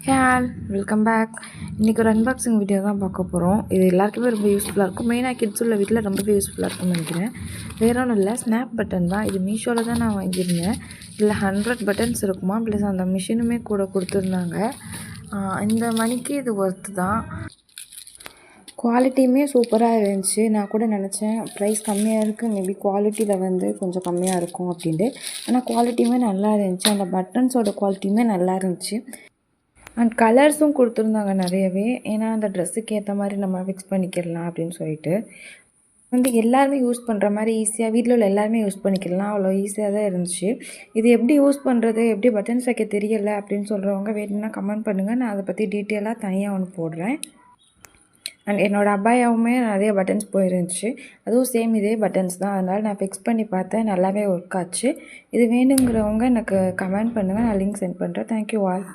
Hey all welcome back. இன்றைக்கி ஒரு unboxing video தான் பார்க்க போகிறோம். இது எல்லாருக்குமே ரொம்ப யூஸ்ஃபுல்லாக இருக்கும். மெயினாக கிட்ஸ் உள்ள வீட்டில் ரொம்பவே யூஸ்ஃபுல்லாக இருக்கும்னு நினைக்கிறேன். வேறு ஒன்றும் இல்லை, ஸ்னாப் பட்டன் தான். இது மீஷோவில் தான் நான் வாங்கியிருந்தேன். இதில் 100 பட்டன்ஸ் இருக்குமா, ப்ளஸ் அந்த மிஷினுமே கூட கொடுத்துருந்தாங்க. இந்த மணிக்கு இது ஒர்த்து தான். குவாலிட்டியுமே சூப்பராக இருந்துச்சு. நான் கூட நினச்சேன் ப்ரைஸ் கம்மியாக இருக்குது, மேபி குவாலிட்டியில் கொஞ்சம் கம்மியாக இருக்கும் அப்படின்ட்டு. ஆனால் குவாலிட்டியுமே நல்லா இருந்துச்சு. அந்த பட்டன்ஸோட குவாலிட்டியுமே நல்லா இருந்துச்சு. அண்ட் கலர்ஸும் கொடுத்துருந்தாங்க நிறையவே. ஏன்னா அந்த ட்ரெஸ்ஸுக்கு ஏற்ற மாதிரி நம்ம ஃபிக்ஸ் பண்ணிக்கிடலாம் அப்படின்னு சொல்லிட்டு எல்லாருமே யூஸ் பண்ணுற மாதிரி ஈஸியாக வீட்டில் உள்ள எல்லாருமே யூஸ் பண்ணிக்கலாம். அவ்வளோ ஈஸியாக தான் இருந்துச்சு. இது எப்படி யூஸ் பண்ணுறது, எப்படி பட்டன்ஸ் வைக்க தெரியலை அப்படின்னு சொல்கிறவங்க வேணும்னா கமெண்ட் பண்ணுங்கள். நான் அதை பற்றி டீட்டெயிலாக தனியாக ஒன்று போடுறேன். அண்ட் என்னோடய அபாயாவுமே நிறைய பட்டன்ஸ் போயிருந்துச்சு. அதுவும் சேம் இதே பட்டன்ஸ் தான். அதனால் நான் ஃபிக்ஸ் பண்ணி பார்த்தேன், நல்லாவே ஒர்க் ஆச்சு. இது வேணுங்கிறவங்க எனக்கு கமெண்ட் பண்ணுங்கள், நான் லிங்க் சென்ட் பண்ணுறேன். Thank you all.